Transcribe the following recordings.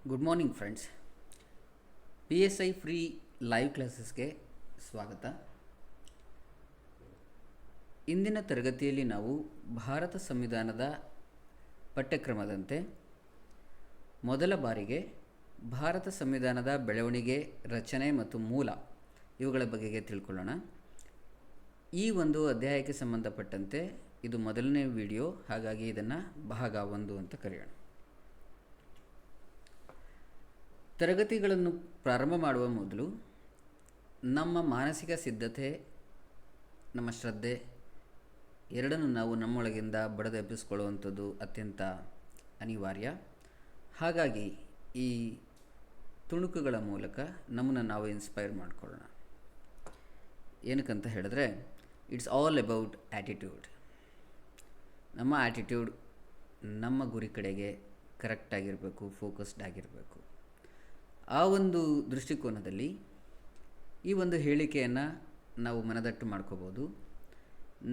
Good morning friends. P S I free live ಕ್ಲಾಸಸ್ಗೆ ಸ್ವಾಗತ. ಇಂದಿನ ತರಗತಿಯಲ್ಲಿ ನಾವು ಭಾರತ ಸಂವಿಧಾನದ ಪಠ್ಯಕ್ರಮದಂತೆ ಮೊದಲ ಬಾರಿಗೆ ಭಾರತ ಸಂವಿಧಾನದ ಬೆಳವಣಿಗೆ, ರಚನೆ ಮತ್ತು ಮೂಲ ಇವುಗಳ ಬಗೆಗೆ ತಿಳ್ಕೊಳ್ಳೋಣ. ಈ ಒಂದು ಅಧ್ಯಾಯಕ್ಕೆ ಸಂಬಂಧಪಟ್ಟಂತೆ ಇದು ಮೊದಲನೇ ವಿಡಿಯೋ, ಹಾಗಾಗಿ ಇದನ್ನು ಭಾಗ 1 ಅಂತ ಕರೆಯೋಣ. ತರಗತಿಗಳನ್ನು ಪ್ರಾರಂಭ ಮಾಡುವ ಮೊದಲು ನಮ್ಮ ಮಾನಸಿಕ ಸಿದ್ಧತೆ, ನಮ್ಮ ಶ್ರದ್ಧೆ ಎರಡನ್ನೂ ನಾವು ನಮ್ಮೊಳಗಿಂದ ಬಡಿದೆಬ್ಬಿಸಿಕೊಳ್ಳುವಂಥದ್ದು ಅತ್ಯಂತ ಅನಿವಾರ್ಯ. ಹಾಗಾಗಿ ಈ ತುಣುಕುಗಳ ಮೂಲಕ ನಮ್ಮನ್ನು ನಾವು ಇನ್ಸ್ಪೈರ್ ಮಾಡಿಕೊಳ್ಳೋಣ. ಏನಕ್ಕಂತ ಹೇಳಿದ್ರೆ, ಇಟ್ಸ್ ಆಲ್ ಅಬೌಟ್ ಆ್ಯಟಿಟ್ಯೂಡ್. ನಮ್ಮ ಆ್ಯಟಿಟ್ಯೂಡ್ ನಮ್ಮ ಗುರಿ ಕಡೆಗೆ ಕರೆಕ್ಟಾಗಿರಬೇಕು, ಫೋಕಸ್ಡ್ ಆಗಿರಬೇಕು. ಆ ಒಂದು ದೃಷ್ಟಿಕೋನದಲ್ಲಿ ಈ ಒಂದು ಹೇಳಿಕೆಯನ್ನು ನಾವು ಮನದಟ್ಟು ಮಾಡ್ಕೋಬೋದು.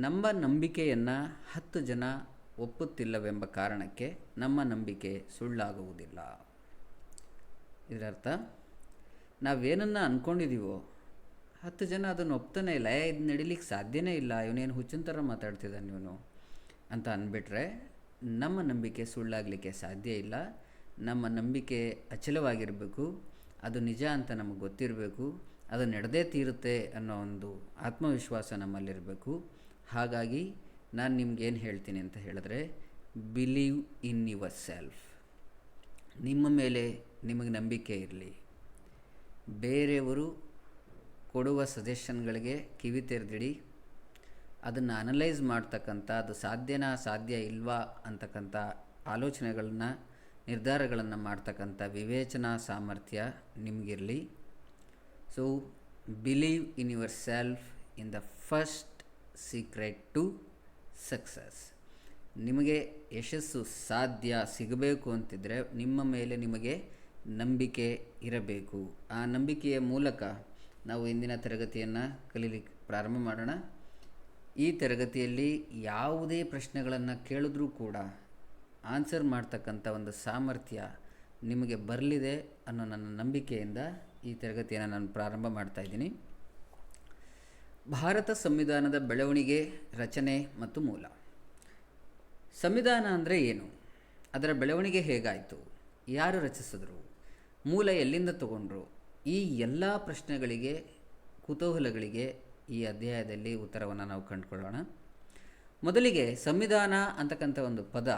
ನಮ್ಮ ನಂಬಿಕೆಯನ್ನು 10 ಜನ ಒಪ್ಪುತ್ತಿಲ್ಲವೆಂಬ ಕಾರಣಕ್ಕೆ ನಮ್ಮ ನಂಬಿಕೆ ಸುಳ್ಳಾಗುವುದಿಲ್ಲ. ಇದರರ್ಥ, ನಾವೇನನ್ನು ಅಂದ್ಕೊಂಡಿದ್ದೀವೋ 10 ಜನ ಅದನ್ನು ಒಪ್ತಾನೆ ಇಲ್ಲ, ಇದು ನಡಿಲಿಕ್ಕೆ ಸಾಧ್ಯನೇ ಇಲ್ಲ, ಇವನೇನು ಹುಚ್ಚಿನ ಥರ ಮಾತಾಡ್ತಿದ್ದಾನೆ ಇವನು ಅಂತ ಅಂದ್ಬಿಟ್ರೆ ನಮ್ಮ ನಂಬಿಕೆ ಸುಳ್ಳಾಗಲಿಕ್ಕೆ ಸಾಧ್ಯ ಇಲ್ಲ. ನಮ್ಮ ನಂಬಿಕೆ ಅಚಲವಾಗಿರಬೇಕು, ಅದು ನಿಜ ಅಂತ ನಮಗೆ ಗೊತ್ತಿರಬೇಕು, ಅದು ನಡೆದೇ ತೀರುತ್ತೆ ಅನ್ನೋ ಒಂದು ಆತ್ಮವಿಶ್ವಾಸ ನಮ್ಮಲ್ಲಿರಬೇಕು. ಹಾಗಾಗಿ ನಾನು ನಿಮ್ಗೇನು ಹೇಳ್ತೀನಿ ಅಂತ ಹೇಳಿದ್ರೆ, ಬಿಲೀವ್ ಇನ್ ಯುವರ್ ಸೆಲ್ಫ್. ನಿಮ್ಮ ಮೇಲೆ ನಿಮಗೆ ನಂಬಿಕೆ ಇರಲಿ. ಬೇರೆಯವರು ಕೊಡುವ ಸಜೆಷನ್ಗಳಿಗೆ ಕಿವಿ ತೆರೆದಿಡಿ. ಅದನ್ನು ಅನಲೈಸ್ ಮಾಡ್ತಕ್ಕಂಥ, ಅದು ಸಾಧ್ಯ ಇಲ್ವಾ ಅಂತಕ್ಕಂಥ ಆಲೋಚನೆಗಳನ್ನ, ನಿರ್ಧಾರಗಳನ್ನು ಮಾಡ್ತಕ್ಕಂಥ ವಿವೇಚನಾ ಸಾಮರ್ಥ್ಯ ನಿಮಗಿರಲಿ. So believe in yourself in the first secret to success. ನಿಮಗೆ ಯಶಸ್ಸು ಸಿಗಬೇಕು ಅಂತಿದ್ದರೆ ನಿಮ್ಮ ಮೇಲೆ ನಿಮಗೆ ನಂಬಿಕೆ ಇರಬೇಕು. ಆ ನಂಬಿಕೆಯ ಮೂಲಕ ನಾವು ಇಂದಿನ ತರಗತಿಯನ್ನು ಕಲೀಲಿಕ್ಕೆ ಪ್ರಾರಂಭ ಮಾಡೋಣ. ಈ ತರಗತಿಯಲ್ಲಿ ಯಾವುದೇ ಪ್ರಶ್ನೆಗಳನ್ನು ಕೇಳಿದ್ರೂ ಕೂಡ ಆನ್ಸರ್ ಮಾಡ್ತಕ್ಕಂಥ ಒಂದು ಸಾಮರ್ಥ್ಯ ನಿಮಗೆ ಬರಲಿದೆ ಅನ್ನೋ ನನ್ನ ನಂಬಿಕೆಯಿಂದ ಈ ತರಗತಿಯನ್ನು ನಾನು ಪ್ರಾರಂಭ ಮಾಡ್ತಾಯಿದ್ದೀನಿ. ಭಾರತ ಸಂವಿಧಾನದ ಬೆಳವಣಿಗೆ, ರಚನೆ ಮತ್ತು ಮೂಲ. ಸಂವಿಧಾನ ಅಂದರೆ ಏನು? ಅದರ ಬೆಳವಣಿಗೆ ಹೇಗಾಯಿತು? ಯಾರು ರಚಿಸಿದ್ರು? ಮೂಲ ಎಲ್ಲಿಂದ ತಗೊಂಡ್ರು? ಈ ಎಲ್ಲ ಪ್ರಶ್ನೆಗಳಿಗೆ, ಕುತೂಹಲಗಳಿಗೆ ಈ ಅಧ್ಯಾಯದಲ್ಲಿ ಉತ್ತರವನ್ನು ನಾವು ಕಂಡುಕೊಳ್ಳೋಣ. ಮೊದಲಿಗೆ ಸಂವಿಧಾನ ಅಂತಕ್ಕಂಥ ಒಂದು ಪದ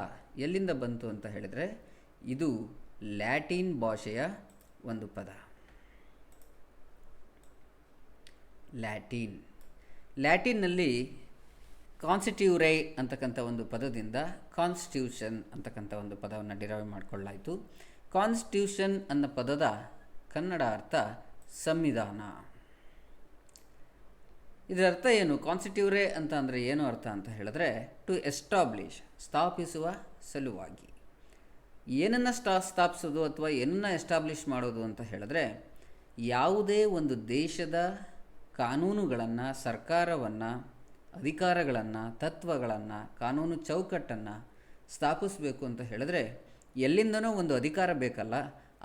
ಎಲ್ಲಿಂದ ಬಂತು ಅಂತ ಹೇಳಿದರೆ, ಇದು ಲ್ಯಾಟಿನ್ ಭಾಷೆಯ ಒಂದು ಪದ. ಲ್ಯಾಟಿನ್ನಲ್ಲಿ ಕಾನ್ಸ್ಟಿಟ್ಯೂರೈ ಅಂತಕ್ಕಂಥ ಒಂದು ಪದದಿಂದ ಕಾನ್ಸ್ಟಿಟ್ಯೂಷನ್ ಅಂತಕ್ಕಂಥ ಒಂದು ಪದವನ್ನು ಡಿರೈವ್ ಮಾಡಿಕೊಳ್ಳಾಯಿತು. ಕಾನ್ಸ್ಟಿಟ್ಯೂಷನ್ ಅನ್ನೋ ಪದದ ಕನ್ನಡ ಅರ್ಥ ಸಂವಿಧಾನ. ಇದರ ಅರ್ಥ ಏನು? ಕಾನ್ಸ್ಟಿಟ್ಯೂರೆ ಅಂತ ಅಂದರೆ ಏನು ಅರ್ಥ ಅಂತ ಹೇಳಿದ್ರೆ, ಟು ಎಸ್ಟಾಬ್ಲಿಷ್, ಸ್ಥಾಪಿಸುವ ಸಲುವಾಗಿ. ಏನನ್ನು ಸ್ಥಾಪಿಸೋದು ಅಥವಾ ಏನನ್ನು ಎಸ್ಟಾಬ್ಲಿಷ್ ಮಾಡೋದು ಅಂತ ಹೇಳಿದ್ರೆ, ಯಾವುದೇ ಒಂದು ದೇಶದ ಕಾನೂನುಗಳನ್ನು, ಸರ್ಕಾರವನ್ನು, ಅಧಿಕಾರಗಳನ್ನು, ತತ್ವಗಳನ್ನು, ಕಾನೂನು ಚೌಕಟ್ಟನ್ನು ಸ್ಥಾಪಿಸಬೇಕು ಅಂತ ಹೇಳಿದ್ರೆ ಎಲ್ಲಿಂದನೋ ಒಂದು ಅಧಿಕಾರ ಬೇಕಲ್ಲ,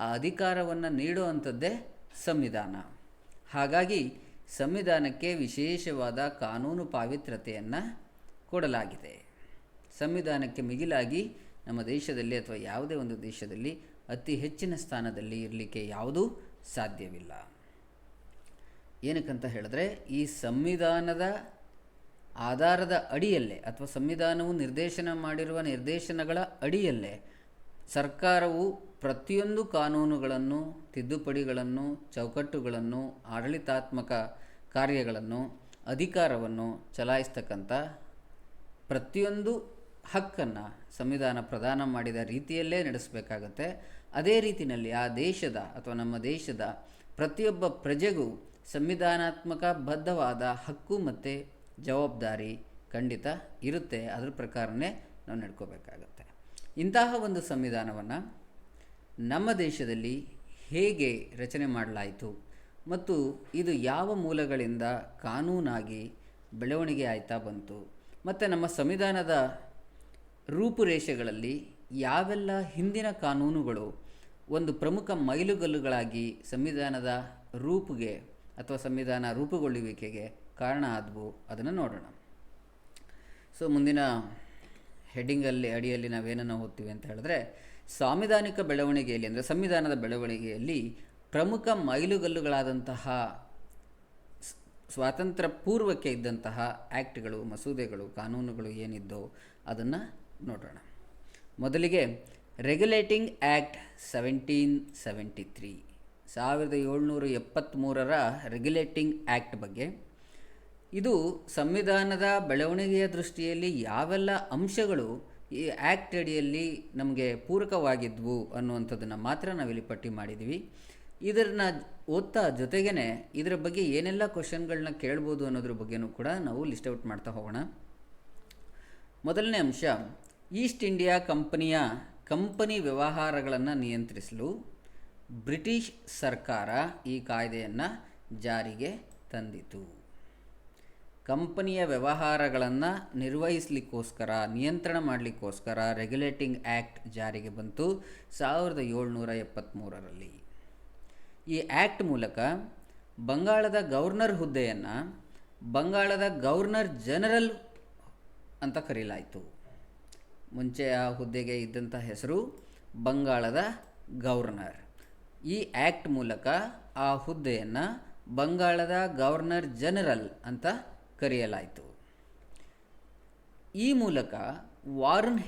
ಆ ಅಧಿಕಾರವನ್ನು ನೀಡುವಂಥದ್ದೇ ಸಂವಿಧಾನ. ಹಾಗಾಗಿ ಸಂವಿಧಾನಕ್ಕೆ ವಿಶೇಷವಾದ ಕಾನೂನು ಪಾವಿತ್ರ್ಯತೆಯನ್ನು ಕೊಡಲಾಗಿದೆ. ಸಂವಿಧಾನಕ್ಕೆ ಮಿಗಿಲಾಗಿ ನಮ್ಮ ದೇಶದಲ್ಲಿ ಅಥವಾ ಯಾವುದೇ ಒಂದು ದೇಶದಲ್ಲಿ ಅತಿ ಹೆಚ್ಚಿನ ಸ್ಥಾನದಲ್ಲಿ ಇರಲಿಕ್ಕೆ ಯಾವುದೂ ಸಾಧ್ಯವಿಲ್ಲ. ಏನಕ್ಕಂತ ಹೇಳಿದ್ರೆ, ಈ ಸಂವಿಧಾನದ ಆಧಾರದ ಅಡಿಯಲ್ಲೇ ಅಥವಾ ಸಂವಿಧಾನವು ನಿರ್ದೇಶನ ಮಾಡಿರುವ ನಿರ್ದೇಶನಗಳ ಅಡಿಯಲ್ಲೇ ಸರ್ಕಾರವು ಪ್ರತಿಯೊಂದು ಕಾನೂನುಗಳನ್ನು, ತಿದ್ದುಪಡಿಗಳನ್ನು, ಚೌಕಟ್ಟುಗಳನ್ನು, ಆಡಳಿತಾತ್ಮಕ ಕಾರ್ಯಗಳನ್ನು, ಅಧಿಕಾರವನ್ನು ಚಲಾಯಿಸ್ತಕ್ಕಂಥ ಪ್ರತಿಯೊಂದು ಹಕ್ಕನ್ನು ಸಂವಿಧಾನ ಪ್ರದಾನ ಮಾಡಿದ ರೀತಿಯಲ್ಲೇ ನಡೆಸಬೇಕಾಗತ್ತೆ. ಅದೇ ರೀತಿಯಲ್ಲಿ ಆ ದೇಶದ ಅಥವಾ ನಮ್ಮ ದೇಶದ ಪ್ರತಿಯೊಬ್ಬ ಪ್ರಜೆಗೂ ಸಂವಿಧಾನಾತ್ಮಕ ಬದ್ಧವಾದ ಹಕ್ಕು ಮತ್ತು ಜವಾಬ್ದಾರಿ ಖಂಡಿತ ಇರುತ್ತೆ. ಅದರ ಪ್ರಕಾರನೇ ನಾವು ನಡ್ಕೋಬೇಕಾಗತ್ತೆ. ಇಂತಹ ಒಂದು ಸಂವಿಧಾನವನ್ನು ನಮ್ಮ ದೇಶದಲ್ಲಿ ಹೇಗೆ ರಚನೆ ಮಾಡಲಾಯಿತು ಮತ್ತು ಇದು ಯಾವ ಮೂಲಗಳಿಂದ ಕಾನೂನಾಗಿ ಬೆಳವಣಿಗೆ ಆಯ್ತಾ ಬಂತು, ಮತ್ತು ನಮ್ಮ ಸಂವಿಧಾನದ ರೂಪುರೇಷೆಗಳಲ್ಲಿ ಯಾವೆಲ್ಲ ಹಿಂದಿನ ಕಾನೂನುಗಳು ಒಂದು ಪ್ರಮುಖ ಮೈಲುಗಲ್ಲುಗಳಾಗಿ ಸಂವಿಧಾನದ ರೂಪಿಗೆ ಅಥವಾ ಸಂವಿಧಾನ ರೂಪುಗೊಳ್ಳುವಿಕೆಗೆ ಕಾರಣ ಆದವು, ಅದನ್ನು ನೋಡೋಣ. ಸೊ ಮುಂದಿನ ಹೆಡ್ಡಿಂಗಲ್ಲಿ ಅಡಿಯಲ್ಲಿ ನಾವೇನನ್ನು ಓದ್ತೀವಿ ಅಂತ ಹೇಳಿದ್ರೆ, ಸಾಂವಿಧಾನಿಕ ಬೆಳವಣಿಗೆಯಲ್ಲಿ ಅಂದರೆ ಸಂವಿಧಾನದ ಬೆಳವಣಿಗೆಯಲ್ಲಿ ಪ್ರಮುಖ ಮೈಲುಗಲ್ಲುಗಳಾದಂತಹ ಸ್ವಾತಂತ್ರ್ಯ ಪೂರ್ವಕ್ಕೆ ಇದ್ದಂತಹ ಆ್ಯಕ್ಟ್ಗಳು, ಮಸೂದೆಗಳು, ಕಾನೂನುಗಳು ಏನಿದ್ದೋ ಅದನ್ನು ನೋಡೋಣ. ಮೊದಲಿಗೆ ರೆಗ್ಯುಲೇಟಿಂಗ್ ಆ್ಯಕ್ಟ್ 1773, 1773ರ ರೆಗ್ಯುಲೇಟಿಂಗ್ ಆ್ಯಕ್ಟ್ ಬಗ್ಗೆ. ಇದು ಸಂವಿಧಾನದ ಬೆಳವಣಿಗೆಯ ದೃಷ್ಟಿಯಲ್ಲಿ ಯಾವೆಲ್ಲ ಅಂಶಗಳು ಈ ಆ್ಯಕ್ಟ್ ಅಡಿಯಲ್ಲಿ ನಮಗೆ ಪೂರಕವಾಗಿದ್ವು ಅನ್ನುವಂಥದ್ದನ್ನು ಮಾತ್ರ ನಾವಿಲ್ಲಿ ಪಟ್ಟಿ ಮಾಡಿದ್ದೀವಿ. ಇದನ್ನು ಓದ್ತಾ ಜೊತೆಗೇ ಇದರ ಬಗ್ಗೆ ಏನೆಲ್ಲ ಕ್ವಶನ್ಗಳನ್ನ ಕೇಳ್ಬೋದು ಅನ್ನೋದ್ರ ಬಗ್ಗೆನೂ ಕೂಡ ನಾವು ಲಿಸ್ಟ್ ಔಟ್ ಮಾಡ್ತಾ ಹೋಗೋಣ. ಮೊದಲನೇ ಅಂಶ, ಈಸ್ಟ್ ಇಂಡಿಯಾ ಕಂಪನಿ ವ್ಯವಹಾರಗಳನ್ನು ನಿಯಂತ್ರಿಸಲು ಬ್ರಿಟಿಷ್ ಸರ್ಕಾರ ಈ ಕಾಯ್ದೆಯನ್ನು ಜಾರಿಗೆ ತಂದಿತು. ಕಂಪನಿಯ ವ್ಯವಹಾರಗಳನ್ನು ನಿರ್ವಹಿಸಲಿಕ್ಕೋಸ್ಕರ, ನಿಯಂತ್ರಣ ಮಾಡಲಿಕ್ಕೋಸ್ಕರ ರೆಗ್ಯುಲೇಟಿಂಗ್ ಆ್ಯಕ್ಟ್ ಜಾರಿಗೆ ಬಂತು 1773ರಲ್ಲಿ. ಈ ಆ್ಯಕ್ಟ್ ಮೂಲಕ ಬಂಗಾಳದ ಗವರ್ನರ್ ಹುದ್ದೆಯನ್ನು ಬಂಗಾಳದ ಗವರ್ನರ್ ಜನರಲ್ ಅಂತ ಕರೆಯಲಾಯಿತು. ಮುಂಚೆ ಆ ಹುದ್ದೆಗೆ ಇದ್ದಂಥ ಹೆಸರು ಬಂಗಾಳದ ಗವರ್ನರ್. ಈ ಆ್ಯಕ್ಟ್ ಮೂಲಕ ಆ ಹುದ್ದೆಯನ್ನು ಬಂಗಾಳದ ಗವರ್ನರ್ ಜನರಲ್ ಅಂತ ಕರೆಯಲಾಯಿತು. ಈ ಮೂಲಕ ವಾರನ್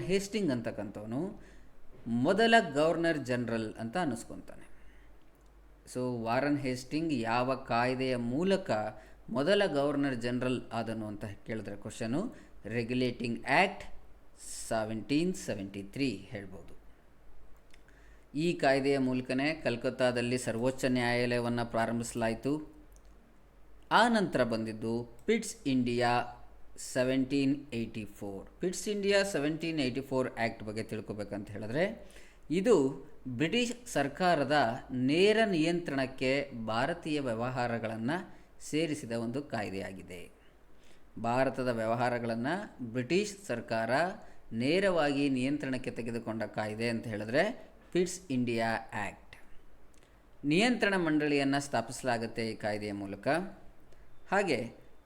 ಹೇಸ್ಟಿಂಗ್ ಅಂತಕ್ಕಂಥವನು ಮೊದಲ ಗವರ್ನರ್ ಜನರಲ್ ಅಂತ ಅನ್ನಿಸ್ಕೊತಾನೆ. ಸೊ ವಾರನ್ ಹೇಸ್ಟಿಂಗ್ ಯಾವ ಕಾಯ್ದೆಯ ಮೂಲಕ ಮೊದಲ ಗವರ್ನರ್ ಜನರಲ್ ಆದನು ಅಂತ ಕೇಳಿದ್ರೆ ಕ್ವಶನು ರೆಗ್ಯುಲೇಟಿಂಗ್ ಆ್ಯಕ್ಟ್ 1773 ಹೇಳ್ಬೋದು. ಈ ಕಾಯ್ದೆಯ ಮೂಲಕನೇ ಕಲ್ಕತ್ತಾದಲ್ಲಿ ಸರ್ವೋಚ್ಚ ನ್ಯಾಯಾಲಯವನ್ನು ಪ್ರಾರಂಭಿಸಲಾಯಿತು. ಆ ನಂತರ ಬಂದಿದ್ದು pits India 1784. Pits India 1784 act ಬಗ್ಗೆ ತಿಳ್ಕೊಬೇಕಂತ ಹೇಳಿದ್ರೆ, ಇದು ಬ್ರಿಟಿಷ್ ಸರ್ಕಾರದ ನೇರ ನಿಯಂತ್ರಣಕ್ಕೆ ಭಾರತೀಯ ವ್ಯವಹಾರಗಳನ್ನು ಸೇರಿಸಿದ ಒಂದು ಕಾಯ್ದೆಯಾಗಿದೆ. ಭಾರತದ ವ್ಯವಹಾರಗಳನ್ನು ಬ್ರಿಟಿಷ್ ಸರ್ಕಾರ ನೇರವಾಗಿ ನಿಯಂತ್ರಣಕ್ಕೆ ತೆಗೆದುಕೊಂಡ ಕಾಯ್ದೆ ಅಂತ ಹೇಳಿದ್ರೆ ಪಿಟ್ಸ್ ಇಂಡಿಯಾ ಆ್ಯಕ್ಟ್. ನಿಯಂತ್ರಣ ಮಂಡಳಿಯನ್ನು ಸ್ಥಾಪಿಸಲಾಗುತ್ತೆ ಈ ಕಾಯ್ದೆಯ ಮೂಲಕ. ಹಾಗೆ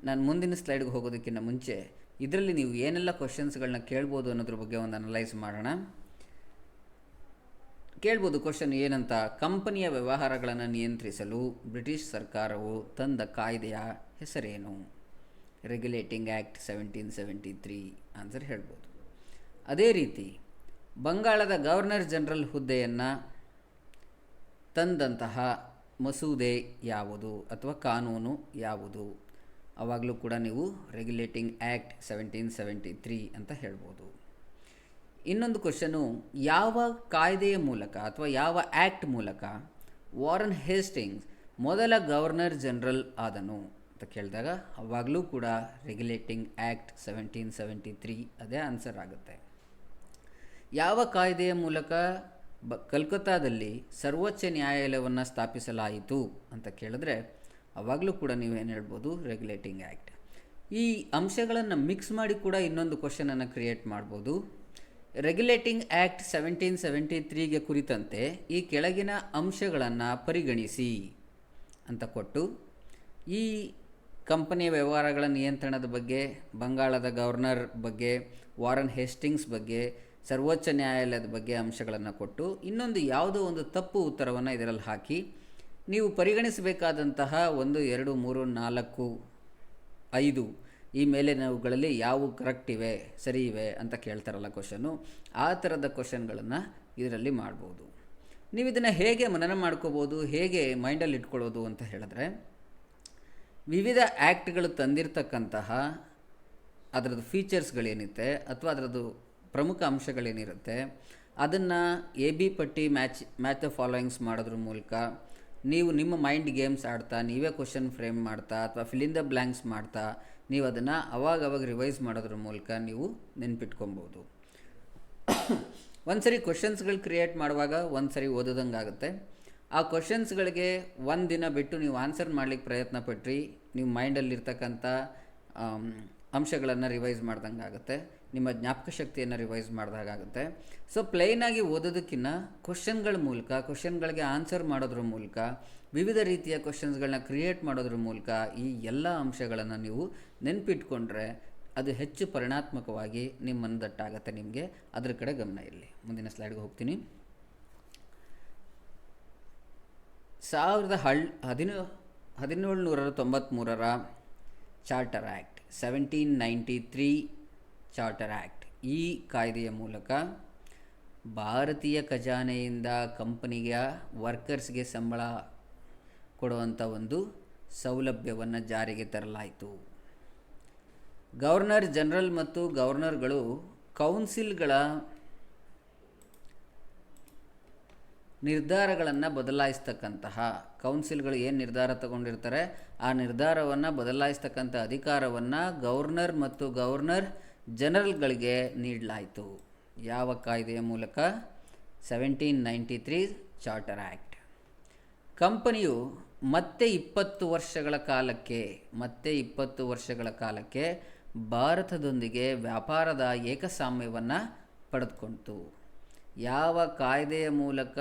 ನಾನು ಮುಂದಿನ ಸ್ಲೈಡ್ಗೆ ಹೋಗೋದಕ್ಕಿಂತ ಮುಂಚೆ ಇದರಲ್ಲಿ ನೀವು ಏನೆಲ್ಲ ಕ್ವಶನ್ಸ್ಗಳನ್ನ ಕೇಳ್ಬೋದು ಅನ್ನೋದ್ರ ಬಗ್ಗೆ ಒಂದು ಅನಲೈಸ್ ಮಾಡೋಣ. ಕೇಳ್ಬೋದು ಕ್ವಶನ್ ಏನಂತ, ಕಂಪನಿಯ ವ್ಯವಹಾರಗಳನ್ನು ನಿಯಂತ್ರಿಸಲು ಬ್ರಿಟಿಷ್ ಸರ್ಕಾರವು ತಂದ ಕಾಯ್ದೆಯ ಹೆಸರೇನು? ರೆಗ್ಯುಲೇಟಿಂಗ್ ಆ್ಯಕ್ಟ್ 1773 ಆನ್ಸರ್ ಹೇಳ್ಬೋದು. ಅದೇ ರೀತಿ ಬಂಗಾಳದ ಗವರ್ನರ್ ಜನರಲ್ ಹುದ್ದೆಯನ್ನು ತಂದಂತಹ ಮಸೂದೆ ಯಾವುದು ಅಥವಾ ಕಾನೂನು ಯಾವುದು? ಆವಾಗಲೂ ಕೂಡ ನೀವು ರೆಗ್ಯುಲೇಟಿಂಗ್ ಆ್ಯಕ್ಟ್ 1773 ಅಂತ ಹೇಳ್ಬೋದು. ಇನ್ನೊಂದು ಕ್ವಶನು, ಯಾವ ಕಾಯ್ದೆಯ ಮೂಲಕ ಅಥವಾ ಯಾವ ಆ್ಯಕ್ಟ್ ಮೂಲಕ ವಾರನ್ ಹೇಸ್ಟಿಂಗ್ಸ್ ಮೊದಲ ಗವರ್ನರ್ ಜನರಲ್ ಆದನು ಅಂತ ಕೇಳಿದಾಗ ಆವಾಗಲೂ ಕೂಡ ರೆಗ್ಯುಲೇಟಿಂಗ್ ಆ್ಯಕ್ಟ್ 1773 ಅದೇ ಆನ್ಸರ್ ಆಗುತ್ತೆ. ಯಾವ ಕಾಯ್ದೆಯ ಮೂಲಕ ಕಲ್ಕತ್ತಾದಲ್ಲಿ ಸರ್ವೋಚ್ಚ ನ್ಯಾಯಾಲಯವನ್ನು ಸ್ಥಾಪಿಸಲಾಯಿತು ಅಂತ ಕೇಳಿದ್ರೆ ಆವಾಗಲೂ ಕೂಡ ನೀವೇನು ಹೇಳ್ಬೋದು, ರೆಗ್ಯುಲೇಟಿಂಗ್ ಆ್ಯಕ್ಟ್. ಈ ಅಂಶಗಳನ್ನು ಮಿಕ್ಸ್ ಮಾಡಿ ಕೂಡ ಇನ್ನೊಂದು ಕ್ವಶನನ್ನು ಕ್ರಿಯೇಟ್ ಮಾಡ್ಬೋದು. ರೆಗ್ಯುಲೇಟಿಂಗ್ ಆ್ಯಕ್ಟ್ 1773ಗೆ ಕುರಿತಂತೆ ಈ ಕೆಳಗಿನ ಅಂಶಗಳನ್ನು ಪರಿಗಣಿಸಿ ಅಂತ ಕೊಟ್ಟು, ಈ ಕಂಪನಿಯ ವ್ಯವಹಾರಗಳ ನಿಯಂತ್ರಣದ ಬಗ್ಗೆ, ಬಂಗಾಳದ ಗವರ್ನರ್ ಬಗ್ಗೆ, ವಾರನ್ ಹೇಸ್ಟಿಂಗ್ಸ್ ಬಗ್ಗೆ, ಸರ್ವೋಚ್ಚ ನ್ಯಾಯಾಲಯದ ಬಗ್ಗೆ ಅಂಶಗಳನ್ನು ಕೊಟ್ಟು ಇನ್ನೊಂದು ಯಾವುದೋ ಒಂದು ತಪ್ಪು ಉತ್ತರವನ್ನು ಇದರಲ್ಲಿ ಹಾಕಿ ನೀವು ಪರಿಗಣಿಸಬೇಕಾದಂತಹ 1, 2, 3, 4, 5 ಈ ಮೇಲಿನವುಗಳಲ್ಲಿ ಯಾವ ಕರೆಕ್ಟ್ ಇವೆ, ಸರಿ ಇವೆ ಅಂತ ಕೇಳ್ತಾರಲ್ಲ ಕ್ವಶನು, ಆ ಥರದ ಕ್ವಶನ್ಗಳನ್ನು ಇದರಲ್ಲಿ ಮಾಡ್ಬೋದು. ನೀವು ಇದನ್ನು ಹೇಗೆ ಮನನ ಮಾಡ್ಕೋಬೋದು, ಹೇಗೆ ಮೈಂಡಲ್ಲಿ ಇಟ್ಕೊಳ್ಳೋದು ಅಂತ ಹೇಳಿದ್ರೆ, ವಿವಿಧ ಆ್ಯಕ್ಟ್ಗಳು ತಂದಿರತಕ್ಕಂತಹ ಅದರದ್ದು ಫೀಚರ್ಸ್ಗಳೇನಿರುತ್ತೆ ಅಥವಾ ಅದರದ್ದು ಪ್ರಮುಖ ಅಂಶಗಳೇನಿರುತ್ತೆ ಅದನ್ನು AB ಪಟ್ಟಿ ಮ್ಯಾಚ್ ದ ಫಾಲೋಯಿಂಗ್ಸ್ ಮಾಡೋದ್ರ ಮೂಲಕ ನೀವು ನಿಮ್ಮ ಮೈಂಡ್ ಗೇಮ್ಸ್ ಆಡ್ತಾ, ನೀವೇ ಕ್ವಶನ್ ಫ್ರೇಮ್ ಮಾಡ್ತಾ ಅಥವಾ ಫಿಲ್ ಇನ್ ದ ಬ್ಲ್ಯಾಂಕ್ಸ್ ಮಾಡ್ತಾ ನೀವು ಅದನ್ನು ಅವಾಗ ರಿವೈಸ್ ಮಾಡೋದ್ರ ಮೂಲಕ ನೀವು ನೆನ್ಪಿಟ್ಕೊಬೋದು. ಒಂದು ಸರಿ ಕ್ವಶನ್ಸ್ಗಳು ಕ್ರಿಯೇಟ್ ಮಾಡುವಾಗ ಒಂದು ಸರಿ ಓದೋದಂಗೆ ಆಗುತ್ತೆ. ಆ ಕ್ವಶನ್ಸ್ಗಳಿಗೆ ಒಂದು ದಿನ ಬಿಟ್ಟು ನೀವು ಆನ್ಸರ್ ಮಾಡಲಿಕ್ಕೆ ಪ್ರಯತ್ನ ಪಟ್ರಿ ನೀವು ಮೈಂಡಲ್ಲಿರ್ತಕ್ಕಂಥ ಅಂಶಗಳನ್ನು ರಿವೈಸ್ ಮಾಡ್ದಂಗೆ ಆಗುತ್ತೆ. ನಿಮ್ಮ ಜ್ಞಾಪಕ ಶಕ್ತಿಯನ್ನು ರಿವೈಸ್ ಮಾಡಿದಾಗುತ್ತೆ. ಸೊ ಪ್ಲೈನಾಗಿ ಓದೋದಕ್ಕಿಂತ ಕ್ವಶನ್ಗಳ ಮೂಲಕ, ಕ್ವಶನ್ಗಳಿಗೆ ಆನ್ಸರ್ ಮಾಡೋದ್ರ ಮೂಲಕ, ವಿವಿಧ ರೀತಿಯ ಕ್ವಶನ್ಸ್ಗಳನ್ನ ಕ್ರಿಯೇಟ್ ಮಾಡೋದ್ರ ಮೂಲಕ ಈ ಎಲ್ಲ ಅಂಶಗಳನ್ನು ನೀವು ನೆನಪಿಟ್ಕೊಂಡ್ರೆ ಅದು ಹೆಚ್ಚು ಪರಿಣಾತ್ಮಕವಾಗಿ ನಿಮ್ಮ ಮನದಟ್ಟಾಗತ್ತೆ. ನಿಮಗೆ ಅದ್ರ ಕಡೆ ಗಮನ ಇರಲಿ. ಮುಂದಿನ ಸ್ಲೈಡ್ಗೆ ಹೋಗ್ತೀನಿ. 1793 ಚಾರ್ಟರ್ ಆ್ಯಕ್ಟ್, 1793 ಚಾರ್ಟರ್ ಆ್ಯಕ್ಟ್, ಈ ಕಾಯ್ದೆಯ ಮೂಲಕ ಭಾರತೀಯ ಖಜಾನೆಯಿಂದ ಕಂಪನಿಗೆ ವರ್ಕರ್ಸ್ಗೆ ಸಂಬಳ ಕೊಡುವಂಥ ಒಂದು ಸೌಲಭ್ಯವನ್ನು ಜಾರಿಗೆ ತರಲಾಯಿತು. ಗವರ್ನರ್ ಜನರಲ್ ಮತ್ತು ಗವರ್ನರ್ಗಳು ಕೌನ್ಸಿಲ್ಗಳ ನಿರ್ಧಾರಗಳನ್ನು ಬದಲಾಯಿಸ್ತಕ್ಕಂತಹ, ಕೌನ್ಸಿಲ್ಗಳು ಏನು ನಿರ್ಧಾರ ತಗೊಂಡಿರ್ತಾರೆ ಆ ನಿರ್ಧಾರವನ್ನು ಬದಲಾಯಿಸ್ತಕ್ಕಂಥ ಅಧಿಕಾರವನ್ನು ಗವರ್ನರ್ ಮತ್ತು ಗವರ್ನರ್ ಜನರಲ್ಗಳಿಗೆ ನೀಡಲಾಯಿತು. ಯಾವ ಕಾಯ್ದೆಯ ಮೂಲಕ? 1793 ಚಾರ್ಟರ್ ಆ್ಯಕ್ಟ್. ಕಂಪನಿಯು ಮತ್ತೆ 20 ವರ್ಷಗಳ ಕಾಲಕ್ಕೆ ಭಾರತದೊಂದಿಗೆ ವ್ಯಾಪಾರದ ಏಕಸ್ವಾಮ್ಯವನ್ನು ಪಡೆದುಕೊಂಡಿತು. ಯಾವ ಕಾಯ್ದೆಯ ಮೂಲಕ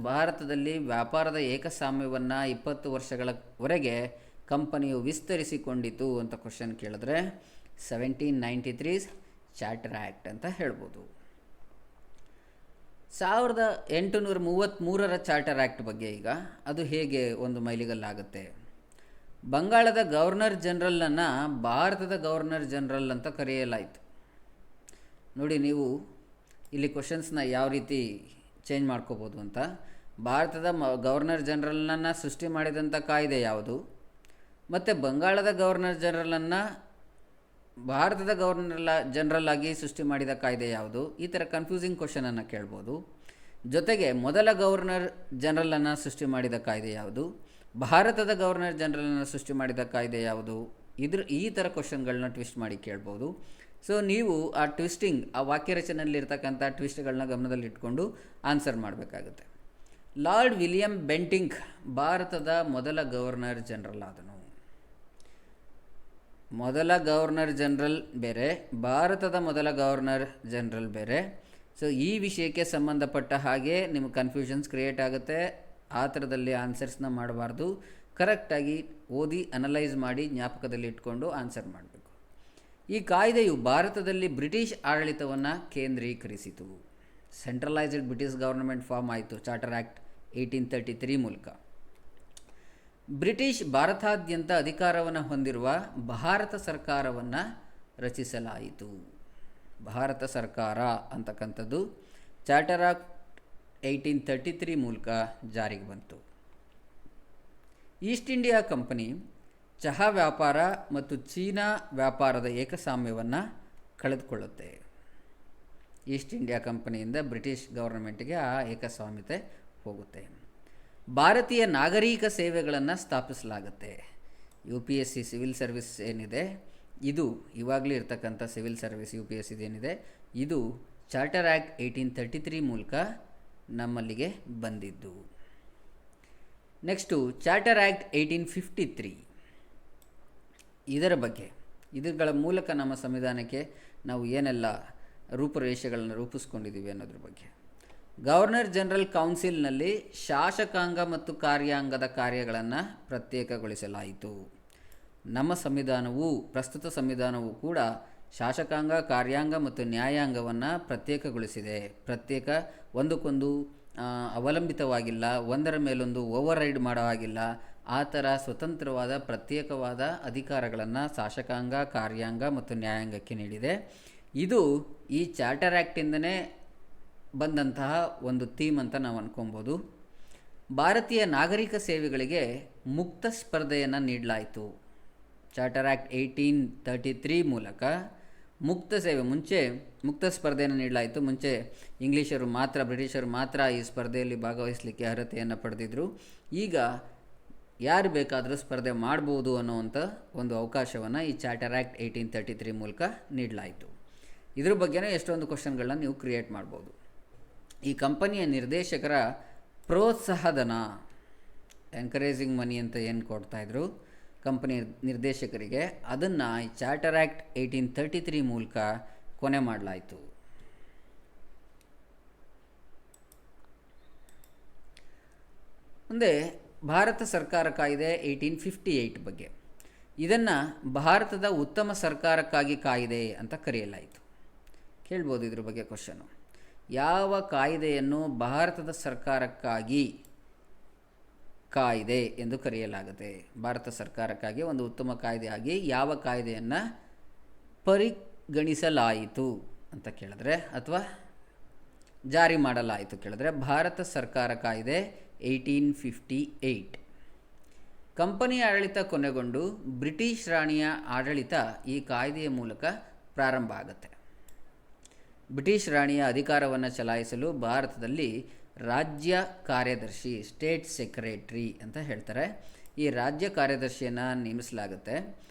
ಭಾರತದಲ್ಲಿ ವ್ಯಾಪಾರದ ಏಕಸ್ವಾಮ್ಯವನ್ನು 20 ವರ್ಷಗಳವರೆಗೆ ಕಂಪನಿಯು ವಿಸ್ತರಿಸಿಕೊಂಡಿತು ಅಂತ ಕ್ವಶನ್ ಕೇಳಿದ್ರೆ 1793 ಚಾರ್ಟರ್ ಆ್ಯಕ್ಟ್ ಅಂತ ಹೇಳ್ಬೋದು. 1833 ಚಾರ್ಟರ್ ಆ್ಯಕ್ಟ್ ಬಗ್ಗೆ ಈಗ ಅದು ಹೇಗೆ ಒಂದು ಮೈಲಿಗಲ್ಲಾಗುತ್ತೆ? ಬಂಗಾಳದ ಗವರ್ನರ್ ಜನರಲನ್ನು ಭಾರತದ ಗವರ್ನರ್ ಜನರಲ್ ಅಂತ ಕರೆಯಲಾಯಿತು. ನೋಡಿ, ನೀವು ಇಲ್ಲಿ ಕ್ವಶನ್ಸ್ನ ಯಾವ ರೀತಿ ಚೇಂಜ್ ಮಾಡ್ಕೋಬೋದು ಅಂತ. ಭಾರತದ ಗವರ್ನರ್ ಜನರಲನ್ನು ಸೃಷ್ಟಿ ಮಾಡಿದಂಥ ಕಾಯ್ದೆ ಯಾವುದು, ಮತ್ತು ಬಂಗಾಳದ ಗವರ್ನರ್ ಜನರಲನ್ನು ಭಾರತದ ಜನರಲ್ ಆಗಿ ಸೃಷ್ಟಿ ಮಾಡಿದ ಕಾಯ್ದೆ ಯಾವುದು? ಈ ಥರ ಕನ್ಫ್ಯೂಸಿಂಗ್ ಕ್ವಶನನ್ನು ಕೇಳ್ಬೋದು. ಜೊತೆಗೆ ಮೊದಲ ಗವರ್ನರ್ ಜನರಲನ್ನು ಸೃಷ್ಟಿ ಮಾಡಿದ ಕಾಯ್ದೆ ಯಾವುದು, ಭಾರತದ ಗವರ್ನರ್ ಜನರಲನ್ನು ಸೃಷ್ಟಿ ಮಾಡಿದ ಕಾಯ್ದೆ ಯಾವುದು? ಈ ಥರ ಕ್ವಶನ್ಗಳನ್ನ ಟ್ವಿಸ್ಟ್ ಮಾಡಿ ಕೇಳ್ಬೋದು. ಸೊ ನೀವು ಆ ಟ್ವಿಸ್ಟಿಂಗ್, ಆ ವಾಕ್ಯ ರಚನೆಯಲ್ಲಿರ್ತಕ್ಕಂಥ ಟ್ವಿಸ್ಟ್ಗಳನ್ನ ಗಮನದಲ್ಲಿಟ್ಕೊಂಡು ಆನ್ಸರ್ ಮಾಡಬೇಕಾಗುತ್ತೆ. ಲಾರ್ಡ್ ವಿಲಿಯಂ ಬೆಂಟಿಂಕ್ ಭಾರತದ ಮೊದಲ ಗವರ್ನರ್ ಜನರಲ್ ಆದನು. ಮೊದಲ ಗವರ್ನರ್ ಜನರಲ್ ಬೇರೆ, ಭಾರತದ ಮೊದಲ ಗವರ್ನರ್ ಜನರಲ್ ಬೇರೆ. ಸೊ ಈ ವಿಷಯಕ್ಕೆ ಸಂಬಂಧಪಟ್ಟ ಹಾಗೆ ನಿಮಗೆ ಕನ್ಫ್ಯೂಷನ್ಸ್ ಕ್ರಿಯೇಟ್ ಆಗುತ್ತೆ. ಆ ಥರದಲ್ಲಿ ಆನ್ಸರ್ಸ್ನ ಮಾಡಬಾರ್ದು. ಕರೆಕ್ಟಾಗಿ ಓದಿ ಅನಲೈಸ್ ಮಾಡಿ ಜ್ಞಾಪಕದಲ್ಲಿ ಇಟ್ಕೊಂಡು ಆನ್ಸರ್ ಮಾಡಬೇಕು. ಈ ಕಾಯ್ದೆಯು ಭಾರತದಲ್ಲಿ ಬ್ರಿಟಿಷ್ ಆಡಳಿತವನ್ನು ಕೇಂದ್ರೀಕರಿಸಿತು. ಸೆಂಟ್ರಲೈಸ್ಡ್ ಬ್ರಿಟಿಷ್ ಗವರ್ನಮೆಂಟ್ ಫಾರ್ಮ್ ಆಯಿತು ಚಾರ್ಟರ್ ಆ್ಯಕ್ಟ್ 1833 ಮೂಲಕ. ಬ್ರಿಟಿಷ್ ಭಾರತಾದ್ಯಂತ ಅಧಿಕಾರವನ್ನು ಹೊಂದಿರುವ ಭಾರತ ಸರ್ಕಾರವನ್ನು ರಚಿಸಲಾಯಿತು. ಭಾರತ ಸರ್ಕಾರ ಅಂತಕ್ಕಂಥದ್ದು ಚಾರ್ಟರ್ ಆ್ಯಕ್ಟ್ 1833 ಮೂಲಕ ಜಾರಿಗೆ ಬಂತು. ಈಸ್ಟ್ ಇಂಡಿಯಾ ಕಂಪನಿ ಚಹಾ ವ್ಯಾಪಾರ ಮತ್ತು ಚೀನಾ ವ್ಯಾಪಾರದ ಏಕಸ್ವಾಮ್ಯವನ್ನು ಕಳೆದುಕೊಳ್ಳುತ್ತೆ. ಈಸ್ಟ್ ಇಂಡಿಯಾ ಕಂಪನಿಯಿಂದ ಬ್ರಿಟಿಷ್ ಗವರ್ನಮೆಂಟ್ಗೆ ಆ ಏಕಸ್ವಾಮ್ಯತೆ ಹೋಗುತ್ತೆ. ಭಾರತೀಯ ನಾಗರಿಕ ಸೇವೆಗಳನ್ನು ಸ್ಥಾಪಿಸಲಾಗುತ್ತೆ. UPSC ಸಿವಿಲ್ ಸರ್ವಿಸ್ ಏನಿದೆ, ಇದು ಇವಾಗಲೂ ಇರ್ತಕ್ಕಂಥ ಸಿವಿಲ್ ಸರ್ವಿಸ್ UPSC ಇದೇನಿದೆ, ಇದು ಚಾರ್ಟರ್ ಆ್ಯಕ್ಟ್ 1833 ಮೂಲಕ ನಮ್ಮಲ್ಲಿಗೆ ಬಂದಿದ್ದು. Next charter act 1853. ಇದರ ಮೂಲಕ ನಮ್ಮ ಸಂವಿಧಾನಕ್ಕೆ ನಾವು ಏನೆಲ್ಲ ರೂಪುರೇಷೆಗಳನ್ನು ರೂಪಿಸ್ಕೊಂಡಿದ್ದೀವಿ ಅನ್ನೋದ್ರ ಬಗ್ಗೆ. ಗವರ್ನರ್ ಜನರಲ್ ಕೌನ್ಸಿಲ್ನಲ್ಲಿ ಶಾಸಕಾಂಗ ಮತ್ತು ಕಾರ್ಯಾಂಗದ ಕಾರ್ಯಗಳನ್ನು ಪ್ರತ್ಯೇಕಗೊಳಿಸಲಾಯಿತು. ನಮ್ಮ ಸಂವಿಧಾನವು, ಪ್ರಸ್ತುತ ಸಂವಿಧಾನವು ಕೂಡ ಶಾಸಕಾಂಗ, ಕಾರ್ಯಾಂಗ ಮತ್ತು ನ್ಯಾಯಾಂಗವನ್ನು ಪ್ರತ್ಯೇಕಗೊಳಿಸಿದೆ. ಒಂದಕ್ಕೊಂದು ಅವಲಂಬಿತವಾಗಿಲ್ಲ, ಒಂದರ ಮೇಲೊಂದು ಓವರ್ ರೈಡ್ ಮಾಡೋ ಹಾಗಿಲ್ಲ. ಆ ಥರ ಸ್ವತಂತ್ರವಾದ ಪ್ರತ್ಯೇಕವಾದ ಅಧಿಕಾರಗಳನ್ನು ಶಾಸಕಾಂಗ, ಕಾರ್ಯಾಂಗ ಮತ್ತು ನ್ಯಾಯಾಂಗಕ್ಕೆ ನೀಡಿದೆ. ಇದು ಈ ಚಾರ್ಟರ್ ಆ್ಯಕ್ಟಿಂದನೇ ಬಂದಂತಹ ಒಂದು ಥೀಮ್ ಅಂತ ನಾವು ಅಂದ್ಕೊಬೋದು. ಭಾರತೀಯ ನಾಗರಿಕ ಸೇವೆಗಳಿಗೆ ಮುಕ್ತ ಸ್ಪರ್ಧೆಯನ್ನು ನೀಡಲಾಯಿತು. ಚಾರ್ಟರ್ ಆ್ಯಕ್ಟ್ 1833 ಮೂಲಕ ಮುಕ್ತ ಸ್ಪರ್ಧೆಯನ್ನು ನೀಡಲಾಯಿತು. ಮುಂಚೆ ಇಂಗ್ಲೀಷರು ಮಾತ್ರ, ಬ್ರಿಟಿಷರು ಮಾತ್ರ ಈ ಸ್ಪರ್ಧೆಯಲ್ಲಿ ಭಾಗವಹಿಸಲಿಕ್ಕೆ ಅರ್ಹತೆಯನ್ನು ಪಡೆದಿದ್ದರು. ಈಗ ಯಾರು ಬೇಕಾದರೂ ಸ್ಪರ್ಧೆ ಮಾಡ್ಬೋದು ಅನ್ನೋವಂಥ ಒಂದು ಅವಕಾಶವನ್ನು ಈ ಚಾರ್ಟರ್ ಆ್ಯಕ್ಟ್ 1833 ಮೂಲಕ ನೀಡಲಾಯಿತು. ಇದ್ರ ಬಗ್ಗೆನೇ ಎಷ್ಟೊಂದು ಕ್ವಶನ್ಗಳನ್ನ ನೀವು ಕ್ರಿಯೇಟ್ ಮಾಡ್ಬೋದು. ಈ ಕಂಪನಿಯ ನಿರ್ದೇಶಕರ ಪ್ರೋತ್ಸಾಹಧನ, ಎನ್ಕರೇಜಿಂಗ್ ಮನಿ ಅಂತ ಏನು ಕೊಡ್ತಾಯಿದ್ರು, ಕಂಪನಿ ನಿರ್ದೇಶಕರಿಗೆ ಅದನ್ನು ಚಾರ್ಟರ್ ಆ್ಯಕ್ಟ್ 1833 ಮೂಲಕ ಕೊನೆ ಮಾಡಲಾಯಿತು. ಮುಂದೆ ಭಾರತ ಸರ್ಕಾರ ಕಾಯ್ದೆ 1858 ಬಗ್ಗೆ. ಇದನ್ನು ಭಾರತದ ಉತ್ತಮ ಸರ್ಕಾರಕ್ಕಾಗಿ ಕಾಯ್ದೆ ಅಂತ ಕರೆಯಲಾಯಿತು. ಕೇಳ್ಬೋದು ಇದ್ರ ಬಗ್ಗೆ ಕ್ವಶನು. ಯಾವ ಕಾಯ್ದೆಯನ್ನು ಭಾರತದ ಸರ್ಕಾರಕ್ಕಾಗಿ ಕಾಯ್ದೆ ಎಂದು ಕರೆಯಲಾಗುತ್ತೆ? ಭಾರತ ಸರ್ಕಾರಕ್ಕಾಗಿ ಒಂದು ಉತ್ತಮ ಕಾಯ್ದೆಯಾಗಿ ಯಾವ ಕಾಯ್ದೆಯನ್ನು ಪರಿಗಣಿಸಲಾಯಿತು ಅಂತ ಕೇಳಿದ್ರೆ, ಅಥವಾ ಜಾರಿ ಮಾಡಲಾಯಿತು ಕೇಳಿದ್ರೆ, ಭಾರತ ಸರ್ಕಾರ ಕಾಯ್ದೆ 1858. ಕಂಪನಿ ಆಡಳಿತ ಕೊನೆಗೊಂಡು ಬ್ರಿಟಿಷ್ ರಾಣಿಯ ಆಡಳಿತ ಈ ಕಾಯ್ದೆಯ ಮೂಲಕ ಪ್ರಾರಂಭ ಆಗುತ್ತೆ. ಬ್ರಿಟಿಷ್ ರಾಣಿಯ ಅಧಿಕಾರವನ್ನು ಚಲಾಯಿಸಲು ಭಾರತದಲ್ಲಿ ರಾಜ್ಯ ಕಾರ್ಯದರ್ಶಿ, ಸ್ಟೇಟ್ ಸೆಕ್ರೆಟರಿ ಅಂತ ಹೇಳ್ತಾರೆ, ಈ ರಾಜ್ಯ ಕಾರ್ಯದರ್ಶಿಯನ್ನು ನೇಮಿಸಲಾಗುತ್ತೆ.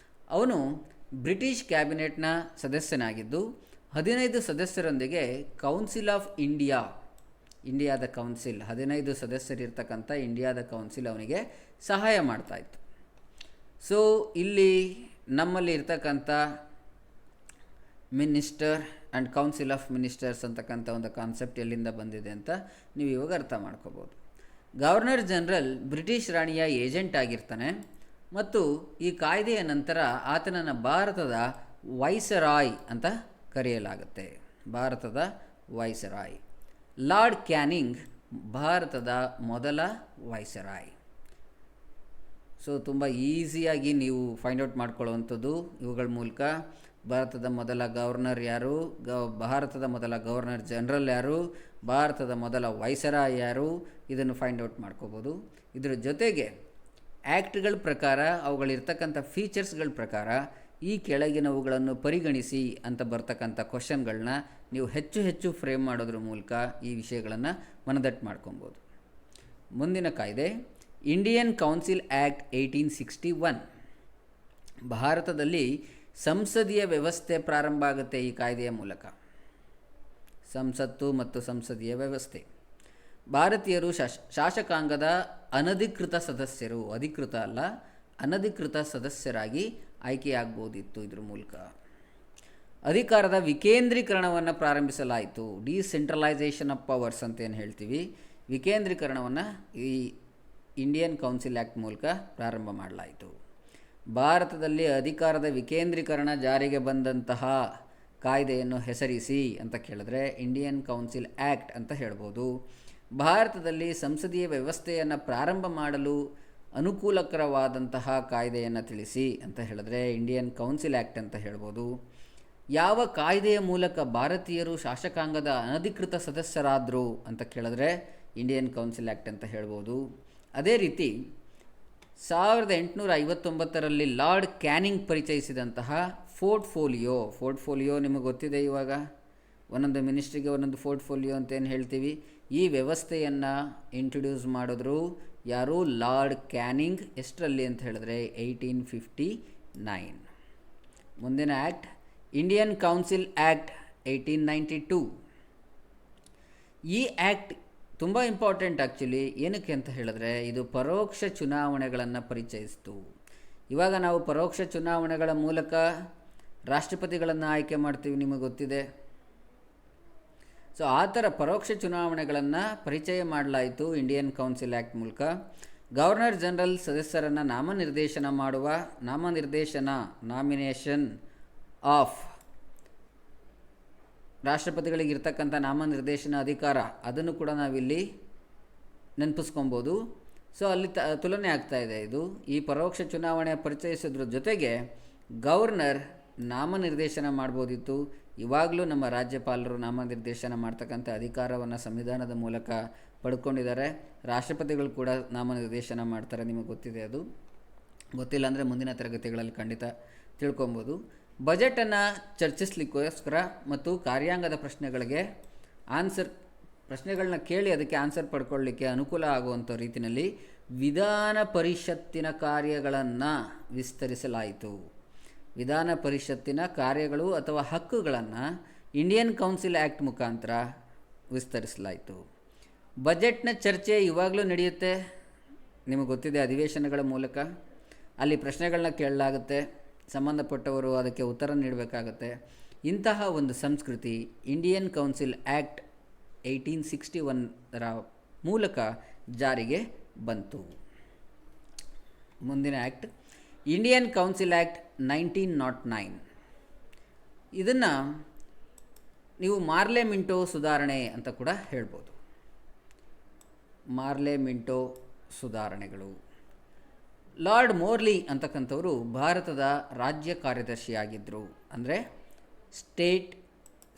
ಅವನು ಬ್ರಿಟಿಷ್ ಕ್ಯಾಬಿನೆಟ್ನ ಸದಸ್ಯನಾಗಿದ್ದು 15 ಸದಸ್ಯರೊಂದಿಗೆ ಕೌನ್ಸಿಲ್ ಆಫ್ ಇಂಡಿಯಾದ ಕೌನ್ಸಿಲ್, 15 ಸದಸ್ಯರಿರ್ತಕ್ಕಂಥ ಇಂಡಿಯಾದ ಕೌನ್ಸಿಲ್ ಅವನಿಗೆ ಸಹಾಯ ಮಾಡ್ತಾಯಿತ್ತು. ಸೊ ಇಲ್ಲಿ ನಮ್ಮಲ್ಲಿ ಇರ್ತಕ್ಕಂಥ minister and council of ministers ಅಂತಕ್ಕಂಥ ಒಂದು ಕಾನ್ಸೆಪ್ಟ್ ಎಲ್ಲಿಂದ ಬಂದಿದೆ ಅಂತ ನೀವು ಇವಾಗ ಅರ್ಥ ಮಾಡ್ಕೋಬೋದು. ಗವರ್ನರ್ ಜನರಲ್ ಬ್ರಿಟಿಷ್ ರಾಣಿಯ ಏಜೆಂಟ್ ಆಗಿರ್ತಾನೆ ಮತ್ತು ಈ ಕಾಯ್ದೆಯ ನಂತರ ಆತನನ್ನು ಭಾರತದ ವೈಸರಾಯ್ ಅಂತ ಕರೆಯಲಾಗುತ್ತೆ. ಭಾರತದ ವೈಸರಾಯ್. ಲಾರ್ಡ್ ಕ್ಯಾನಿಂಗ್ ಭಾರತದ ಮೊದಲ ವೈಸರಾಯ್. ಸೊ ತುಂಬ ಈಸಿಯಾಗಿ ನೀವು ಫೈಂಡ್ ಔಟ್ ಮಾಡ್ಕೊಳ್ಳುವಂಥದ್ದು ಇವುಗಳ ಮೂಲಕ. ಭಾರತದ ಮೊದಲ ಗವರ್ನರ್ ಯಾರು, ಭಾರತದ ಮೊದಲ ಗವರ್ನರ್ ಜನರಲ್ ಯಾರು, ಭಾರತದ ಮೊದಲ ವೈಸರಾಯ್ ಯಾರು, ಇದನ್ನು ಫೈಂಡ್ ಔಟ್ ಮಾಡ್ಕೋಬೋದು. ಇದರ ಜೊತೆಗೆ ಆ್ಯಕ್ಟ್ಗಳ ಪ್ರಕಾರ ಅವುಗಳಿರ್ತಕ್ಕಂಥ ಫೀಚರ್ಸ್ಗಳ ಪ್ರಕಾರ ಈ ಕೆಳಗಿನವುಗಳನ್ನು ಪರಿಗಣಿಸಿ ಅಂತ ಬರ್ತಕ್ಕಂಥ ಕ್ವಶನ್ಗಳನ್ನ ನೀವು ಹೆಚ್ಚು ಹೆಚ್ಚು ಫ್ರೇಮ್ ಮಾಡೋದ್ರ ಮೂಲಕ ಈ ವಿಷಯಗಳನ್ನು ಮನದಟ್ಟು ಮಾಡ್ಕೊಬೋದು. ಮುಂದಿನ ಕಾಯ್ದೆ ಇಂಡಿಯನ್ ಕೌನ್ಸಿಲ್ ಆ್ಯಕ್ಟ್ 1861. ಭಾರತದಲ್ಲಿ ಸಂಸದೀಯ ವ್ಯವಸ್ಥೆ ಪ್ರಾರಂಭ ಆಗುತ್ತೆ ಈ ಕಾಯ್ದೆಯ ಮೂಲಕ. ಸಂಸತ್ತು ಮತ್ತು ಸಂಸದೀಯ ವ್ಯವಸ್ಥೆ. ಭಾರತೀಯರು ಶಾಸಕಾಂಗದ ಅನಧಿಕೃತ ಸದಸ್ಯರು, ಅಧಿಕೃತ ಅಲ್ಲ ಅನಧಿಕೃತ ಸದಸ್ಯರಾಗಿ ಆಯ್ಕೆಯಾಗ್ಬೋದಿತ್ತು. ಇದ್ರ ಮೂಲಕ ಅಧಿಕಾರದ ವಿಕೇಂದ್ರೀಕರಣವನ್ನು ಪ್ರಾರಂಭಿಸಲಾಯಿತು. ಡಿಸೆಂಟ್ರಲೈಸೇಷನ್ ಆಫ್ ಪವರ್ಸ್ ಅಂತ ಏನು ಹೇಳ್ತೀವಿ, ವಿಕೇಂದ್ರೀಕರಣವನ್ನು ಈ ಇಂಡಿಯನ್ ಕೌನ್ಸಿಲ್ ಆ್ಯಕ್ಟ್ ಮೂಲಕ ಪ್ರಾರಂಭ ಮಾಡಲಾಯಿತು. ಭಾರತದಲ್ಲಿ ಅಧಿಕಾರದ ವಿಕೇಂದ್ರೀಕರಣ ಜಾರಿಗೆ ಬಂದಂತಹ ಕಾಯ್ದೆಯನ್ನು ಹೆಸರಿಸಿ ಅಂತ ಕೇಳಿದ್ರೆ ಇಂಡಿಯನ್ ಕೌನ್ಸಿಲ್ ಆ್ಯಕ್ಟ್ ಅಂತ ಹೇಳ್ಬೋದು. ಭಾರತದಲ್ಲಿ ಸಂಸದೀಯ ವ್ಯವಸ್ಥೆಯನ್ನು ಪ್ರಾರಂಭ ಮಾಡಲು ಅನುಕೂಲಕರವಾದಂತಹ ಕಾಯ್ದೆಯನ್ನು ತಿಳಿಸಿ ಅಂತ ಹೇಳಿದ್ರೆ ಇಂಡಿಯನ್ ಕೌನ್ಸಿಲ್ ಆ್ಯಕ್ಟ್ ಅಂತ ಹೇಳ್ಬೋದು. ಯಾವ ಕಾಯ್ದೆಯ ಮೂಲಕ ಭಾರತೀಯರು ಶಾಸಕಾಂಗದ ಅನಧಿಕೃತ ಸದಸ್ಯರಾದರು ಅಂತ ಕೇಳಿದ್ರೆ ಇಂಡಿಯನ್ ಕೌನ್ಸಿಲ್ ಆ್ಯಕ್ಟ್ ಅಂತ ಹೇಳ್ಬೋದು. ಅದೇ ರೀತಿ 1859ರಲ್ಲಿ ಲಾರ್ಡ್ ಕ್ಯಾನಿಂಗ್ ಪರಿಚಯಿಸಿದಂತಹ ಪೋರ್ಟ್ಫೋಲಿಯೋ ನಿಮಗೆ ಗೊತ್ತಿದೆ. ಇವಾಗ ಒಂದೊಂದು ಮಿನಿಸ್ಟ್ರಿಗೆ ಒಂದೊಂದು ಪೋರ್ಟ್ಫೋಲಿಯೋ ಅಂತೇನು ಹೇಳ್ತೀವಿ. ಈ ವ್ಯವಸ್ಥೆಯನ್ನು ಇಂಟ್ರೊಡ್ಯೂಸ್ ಮಾಡಿದ್ರು ಯಾರು? Lord canning. ಎಷ್ಟರಲ್ಲಿ ಅಂತ ಹೇಳಿದ್ರೆ 1859. ಮುಂದಿನ ಆ್ಯಕ್ಟ್ ಇಂಡಿಯನ್ ಕೌನ್ಸಿಲ್ ಆ್ಯಕ್ಟ್ 1892. ಈ ಆ್ಯಕ್ಟ್ ತುಂಬ ಇಂಪಾರ್ಟೆಂಟ್ ಆ್ಯಕ್ಚುಲಿ. ಏನಕ್ಕೆ ಅಂತ ಹೇಳಿದ್ರೆ ಇದು ಪರೋಕ್ಷ ಚುನಾವಣೆಗಳನ್ನು ಪರಿಚಯಿಸಿತು. ಇವಾಗ ನಾವು ಪರೋಕ್ಷ ಚುನಾವಣೆಗಳ ಮೂಲಕ ರಾಷ್ಟ್ರಪತಿಗಳನ್ನು ಆಯ್ಕೆ ಮಾಡ್ತೀವಿ, ನಿಮಗೆ ಗೊತ್ತಿದೆ. ಸೊ ಆ ಥರ ಪರೋಕ್ಷ ಚುನಾವಣೆಗಳನ್ನು ಪರಿಚಯ ಮಾಡಲಾಯಿತು ಇಂಡಿಯನ್ ಕೌನ್ಸಿಲ್ ಆ್ಯಕ್ಟ್ ಮೂಲಕ. ಗವರ್ನರ್ ಜನರಲ್ ಸದಸ್ಯರನ್ನು ನಾಮಿನೇಷನ್ ಆಫ್ ರಾಷ್ಟ್ರಪತಿಗಳಿಗಿರ್ತಕ್ಕಂಥ ನಾಮನಿರ್ದೇಶನ ಅಧಿಕಾರ, ಅದನ್ನು ಕೂಡ ನಾವಿಲ್ಲಿ ನೆನಪಿಸ್ಕೊಬೋದು. ಸೊ ಅಲ್ಲಿ ತುಲನೆ ಆಗ್ತಾಯಿದೆ. ಇದು ಈ ಪರೋಕ್ಷ ಚುನಾವಣೆ ಪರಿಚಯಿಸೋದ್ರ ಜೊತೆಗೆ ಗವರ್ನರ್ ನಾಮನಿರ್ದೇಶನ ಮಾಡ್ಬೋದಿತ್ತು. ಇವಾಗಲೂ ನಮ್ಮ ರಾಜ್ಯಪಾಲರು ನಾಮನಿರ್ದೇಶನ ಮಾಡ್ತಕ್ಕಂಥ ಅಧಿಕಾರವನ್ನು ಸಂವಿಧಾನದ ಮೂಲಕ ಪಡ್ಕೊಂಡಿದ್ದಾರೆ. ರಾಷ್ಟ್ರಪತಿಗಳು ಕೂಡ ನಾಮನಿರ್ದೇಶನ ಮಾಡ್ತಾರೆ, ನಿಮಗೆ ಗೊತ್ತಿದೆ. ಅದು ಗೊತ್ತಿಲ್ಲ ಅಂದರೆ ಮುಂದಿನ ತರಗತಿಗಳಲ್ಲಿ ಖಂಡಿತ ತಿಳ್ಕೊಬೋದು. ಬಜೆಟನ್ನು ಚರ್ಚಿಸಲಿಕ್ಕೋಸ್ಕರ ಮತ್ತು ಕಾರ್ಯಾಂಗದ ಪ್ರಶ್ನೆಗಳನ್ನ ಕೇಳಿ ಅದಕ್ಕೆ ಆನ್ಸರ್ ಪಡ್ಕೊಳ್ಳಿಕ್ಕೆ ಅನುಕೂಲ ಆಗುವಂಥ ರೀತಿಯಲ್ಲಿ ವಿಧಾನ ಪರಿಷತ್ತಿನ ಕಾರ್ಯಗಳನ್ನು ವಿಸ್ತರಿಸಲಾಯಿತು. ವಿಧಾನ ಪರಿಷತ್ತಿನ ಕಾರ್ಯಗಳು ಅಥವಾ ಹಕ್ಕುಗಳನ್ನು ಇಂಡಿಯನ್ ಕೌನ್ಸಿಲ್ ಆ್ಯಕ್ಟ್ ಮುಖಾಂತರ ವಿಸ್ತರಿಸಲಾಯಿತು. ಬಜೆಟ್ನ ಚರ್ಚೆ ಇವಾಗಲೂ ನಡೆಯುತ್ತೆ, ನಿಮಗೆ ಗೊತ್ತಿದೆ, ಅಧಿವೇಶನಗಳ ಮೂಲಕ. ಅಲ್ಲಿ ಪ್ರಶ್ನೆಗಳನ್ನ ಕೇಳಲಾಗುತ್ತೆ, ಸಂಬಂಧಪಟ್ಟವರು ಅದಕ್ಕೆ ಉತ್ತರ ನೀಡಬೇಕಾಗತ್ತೆ. ಇಂತಹ ಒಂದು ಸಂಸ್ಕೃತಿ ಇಂಡಿಯನ್ ಕೌನ್ಸಿಲ್ ಆ್ಯಕ್ಟ್ 1861 ಮೂಲಕ ಜಾರಿಗೆ ಬಂತು. ಮುಂದಿನ ಆ್ಯಕ್ಟ್ ಇಂಡಿಯನ್ ಕೌನ್ಸಿಲ್ ಆ್ಯಕ್ಟ್ 1909. ಇದನ್ನು ನೀವು ಮಾರ್ಲೆ ಮಿಂಟೋ ಸುಧಾರಣೆ ಅಂತ ಕೂಡ ಹೇಳ್ಬೋದು. ಮಾರ್ಲೆ ಮಿಂಟೋ ಸುಧಾರಣೆಗಳು. ಲಾರ್ಡ್ ಮೋರ್ಲಿ ಅಂತಕ್ಕಂಥವರು ಭಾರತದ ರಾಜ್ಯ ಕಾರ್ಯದರ್ಶಿಯಾಗಿದ್ದರು, ಅಂದರೆ ಸ್ಟೇಟ್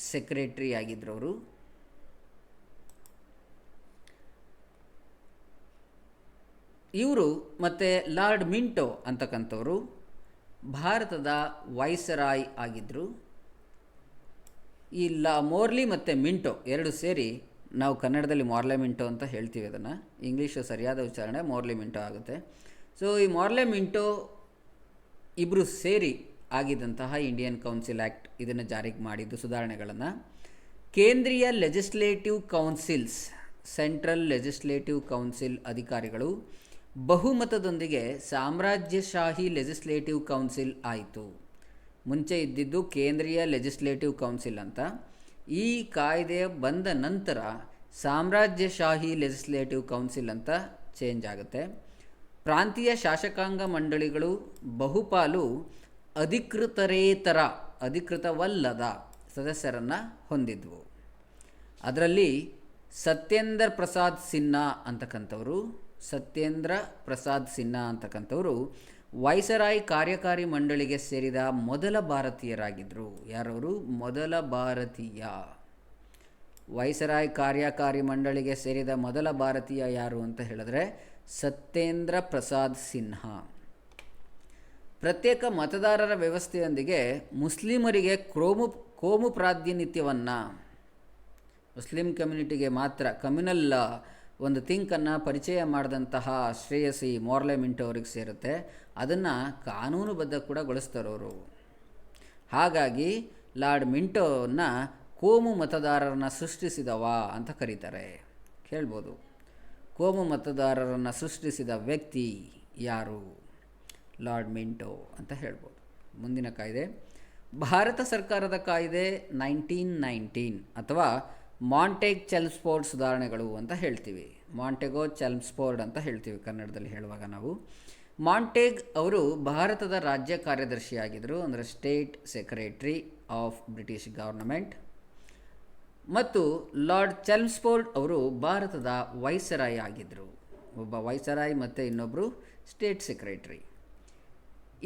ಸೆಕ್ರೆಟರಿ ಆಗಿದ್ದರು ಅವರು. ಇವರು ಮತ್ತು ಲಾರ್ಡ್ ಮಿಂಟೋ ಅಂತಕ್ಕಂಥವರು ಭಾರತದ ವೈಸರಾಯ್ ಆಗಿದ್ದರು. ಈ ಮೋರ್ಲಿ ಮತ್ತು ಮಿಂಟೋ ಎರಡು ಸೇರಿ ನಾವು ಕನ್ನಡದಲ್ಲಿ ಮಾರ್ಲೆ ಮಿಂಟೋ ಅಂತ ಹೇಳ್ತೀವಿ, ಅದನ್ನು ಇಂಗ್ಲೀಷು ಸರಿಯಾದ ಉಚ್ಚಾರಣೆ ಮೋರ್ಲಿ ಮಿಂಟೋ ಆಗುತ್ತೆ. ಸೊ ಈ ಮಾರ್ಲೆ ಮಿಂಟೋ ಇಬ್ಬರು ಸೇರಿ ಆಗಿದ್ದಂತಹ ಇಂಡಿಯನ್ ಕೌನ್ಸಿಲ್ ಆ್ಯಕ್ಟ್ ಇದನ್ನು ಜಾರಿಗೆ ಮಾಡಿದ್ದು ಸುಧಾರಣೆಗಳನ್ನು. ಕೇಂದ್ರೀಯ legislative councils, central legislative council ಅಧಿಕಾರಿಗಳು ಬಹುಮತದೊಂದಿಗೆ ಸಾಮ್ರಾಜ್ಯಶಾಹಿ ಲೆಜಿಸ್ಲೇಟಿವ್ ಕೌನ್ಸಿಲ್ ಆಯಿತು. ಮುಂಚೆ ಇದ್ದಿದ್ದು ಕೇಂದ್ರೀಯ ಲೆಜಿಸ್ಲೇಟಿವ್ ಕೌನ್ಸಿಲ್ ಅಂತ. ಈ ಕಾಯ್ದೆ ಬಂದ ನಂತರ ಸಾಮ್ರಾಜ್ಯಶಾಹಿ ಲೆಜಿಸ್ಲೇಟಿವ್ ಕೌನ್ಸಿಲ್ ಅಂತ ಚೇಂಜ್ ಆಗುತ್ತೆ. ಪ್ರಾಂತೀಯ ಶಾಸಕಾಂಗ ಮಂಡಳಿಗಳು ಬಹುಪಾಲು ಅಧಿಕೃತವಲ್ಲದ ಸದಸ್ಯರನ್ನು ಹೊಂದಿದ್ವು. ಅದರಲ್ಲಿ ಸತ್ಯೇಂದ್ರ ಪ್ರಸಾದ್ ಸಿನ್ಹಾ ಅಂತಕ್ಕಂಥವರು ವೈಸರಾಯ್ ಕಾರ್ಯಕಾರಿ ಮಂಡಳಿಗೆ ಸೇರಿದ ಮೊದಲ ಭಾರತೀಯರಾಗಿದ್ದರು. ಯಾರವರು? ಮೊದಲ ಭಾರತೀಯ. ವೈಸರಾಯ್ ಕಾರ್ಯಕಾರಿ ಮಂಡಳಿಗೆ ಸೇರಿದ ಮೊದಲ ಭಾರತೀಯ ಯಾರು ಅಂತ ಹೇಳಿದ್ರೆ ಸತ್ಯೇಂದ್ರ ಪ್ರಸಾದ್ ಸಿನ್ಹಾ. ಪ್ರತ್ಯೇಕ ಮತದಾರರ ವ್ಯವಸ್ಥೆಯೊಂದಿಗೆ ಮುಸ್ಲಿಮರಿಗೆ ಕೋಮು ಪ್ರಾತಿನಿಧ್ಯವನ್ನು, ಮುಸ್ಲಿಂ ಕಮ್ಯುನಿಟಿಗೆ ಮಾತ್ರ ಕಮ್ಯುನಲ್ ಒಂದು ಥಿಂಕನ್ನು ಪರಿಚಯ ಮಾಡಿದಂತಹ ಶ್ರೇಯಸಿ ಮಾರ್ಲೆ ಮಿಂಟೋ ಅವ್ರಿಗೆ ಸೇರುತ್ತೆ. ಅದನ್ನು ಕಾನೂನುಬದ್ಧ ಕೂಡ ಗೊಳಿಸ್ತಾರವರು. ಹಾಗಾಗಿ ಲಾರ್ಡ್ ಮಿಂಟೋನ ಕೋಮು ಮತದಾರರನ್ನು ಸೃಷ್ಟಿಸಿದವ ಅಂತ ಕರೀತಾರೆ. ಕೇಳ್ಬೋದು, ಕೋಮು ಮತದಾರರನ್ನು ಸೃಷ್ಟಿಸಿದ ವ್ಯಕ್ತಿ ಯಾರು? ಲಾರ್ಡ್ ಮಿಂಟೋ ಅಂತ ಹೇಳ್ಬೋದು. ಮುಂದಿನ ಕಾಯ್ದೆ ಭಾರತ ಸರ್ಕಾರದ ಕಾಯ್ದೆ 1919 ಅಥವಾ ಮಾಂಟೆಗ್ ಚೆಲ್ಮ್ಸ್ಫೋರ್ಡ್ ಸುಧಾರಣೆಗಳು ಅಂತ ಹೇಳ್ತೀವಿ. ಮಾಂಟೆಗೋ ಚೆಲ್ಮ್ಸ್ಫೋರ್ಡ್ ಅಂತ ಹೇಳ್ತೀವಿ ಕನ್ನಡದಲ್ಲಿ ಹೇಳುವಾಗ ನಾವು. ಮಾಂಟೆಗ್ ಅವರು ಭಾರತದ ರಾಜ್ಯ ಕಾರ್ಯದರ್ಶಿಯಾಗಿದ್ದರು, ಅಂದರೆ state secretary of British government. ಮತ್ತು ಲಾರ್ಡ್ ಚೆಲ್ಮ್ಸ್ಫೋರ್ಡ್ ಅವರು ಭಾರತದ ವೈಸರಾಯ್ ಆಗಿದ್ದರು. ಒಬ್ಬ ವೈಸರಾಯ್ ಮತ್ತು ಇನ್ನೊಬ್ಬರು ಸ್ಟೇಟ್ ಸೆಕ್ರೆಟರಿ.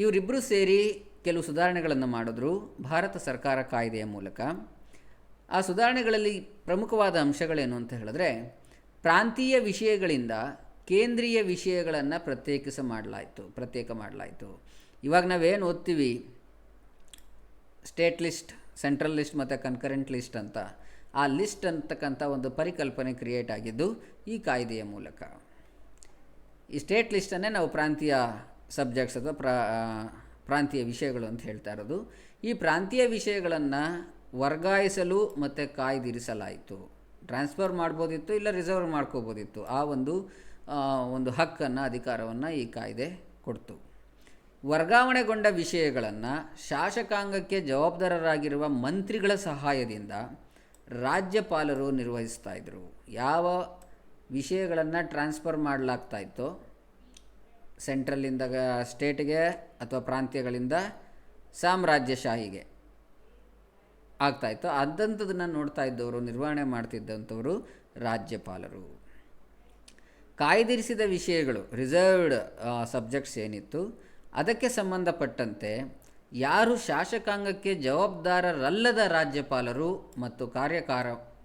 ಇವರಿಬ್ಬರು ಸೇರಿ ಕೆಲವು ಸುಧಾರಣೆಗಳನ್ನು ಮಾಡಿದ್ರು ಭಾರತ ಸರ್ಕಾರ ಕಾಯ್ದೆಯ ಮೂಲಕ. ಆ ಸುಧಾರಣೆಗಳಲ್ಲಿ ಪ್ರಮುಖವಾದ ಅಂಶಗಳೇನು ಅಂತ ಹೇಳಿದ್ರೆ, ಪ್ರಾಂತೀಯ ವಿಷಯಗಳಿಂದ ಕೇಂದ್ರೀಯ ವಿಷಯಗಳನ್ನು ಪ್ರತ್ಯೇಕ ಮಾಡಲಾಯಿತು. ಇವಾಗ ನಾವೇನು ಓದ್ತೀವಿ, ಸ್ಟೇಟ್ ಲಿಸ್ಟ್, ಸೆಂಟ್ರಲ್ ಲಿಸ್ಟ್ ಮತ್ತು ಕನ್ಕರೆಂಟ್ ಲಿಸ್ಟ್ ಅಂತ, ಆ ಲಿಸ್ಟ್ ಅಂತಕ್ಕಂಥ ಒಂದು ಪರಿಕಲ್ಪನೆ ಕ್ರಿಯೇಟ್ ಆಗಿದ್ದು ಈ ಕಾಯ್ದೆಯ ಮೂಲಕ. ಈ ಸ್ಟೇಟ್ ಲಿಸ್ಟನ್ನೇ ನಾವು ಪ್ರಾಂತೀಯ ಸಬ್ಜೆಕ್ಟ್ಸ್ ಅಥವಾ ಪ್ರಾಂತೀಯ ವಿಷಯಗಳು ಅಂತ ಹೇಳ್ತಾ ಇರೋದು. ಈ ಪ್ರಾಂತೀಯ ವಿಷಯಗಳನ್ನು ವರ್ಗಾಯಿಸಲು ಮತ್ತು ಕಾಯ್ದಿರಿಸಲಾಯಿತು. ಟ್ರಾನ್ಸ್ಫರ್ ಮಾಡ್ಬೋದಿತ್ತು, ಇಲ್ಲ ರಿಸರ್ವ್ ಮಾಡ್ಕೋಬೋದಿತ್ತು. ಆ ಒಂದು ಹಕ್ಕನ್ನು, ಅಧಿಕಾರವನ್ನು ಈ ಕಾಯ್ದೆ ಕೊಡ್ತು. ವರ್ಗಾವಣೆಗೊಂಡ ವಿಷಯಗಳನ್ನು ಶಾಸಕಾಂಗಕ್ಕೆ ಜವಾಬ್ದಾರರಾಗಿರುವ ಮಂತ್ರಿಗಳ ಸಹಾಯದಿಂದ ರಾಜ್ಯಪಾಲರು ನಿರ್ವಹಿಸ್ತಾ ಇದ್ದರು. ಯಾವ ವಿಷಯಗಳನ್ನು ಟ್ರಾನ್ಸ್ಫರ್ ಮಾಡಲಾಗ್ತಾಯಿತ್ತೋ ಸೆಂಟ್ರಲ್ಲಿಂದ ಸ್ಟೇಟ್ಗೆ ಅಥವಾ ಪ್ರಾಂತ್ಯಗಳಿಂದ ಸಾಮ್ರಾಜ್ಯಶಾಹಿಗೆ ಆಗ್ತಾಯಿತ್ತು, ಅದಂಥದನ್ನು ನೋಡ್ತಾ ಇದ್ದವರು, ನಿರ್ವಹಣೆ ಮಾಡ್ತಿದ್ದಂಥವರು ರಾಜ್ಯಪಾಲರು. ಕಾಯ್ದಿರಿಸಿದ ವಿಷಯಗಳು, ರಿಸರ್ವ್ಡ್ ಸಬ್ಜೆಕ್ಟ್ಸ್ ಏನಿತ್ತು, ಅದಕ್ಕೆ ಸಂಬಂಧಪಟ್ಟಂತೆ ಯಾರು ಶಾಸಕಾಂಗಕ್ಕೆ ಜವಾಬ್ದಾರರಲ್ಲದ ರಾಜ್ಯಪಾಲರು ಮತ್ತು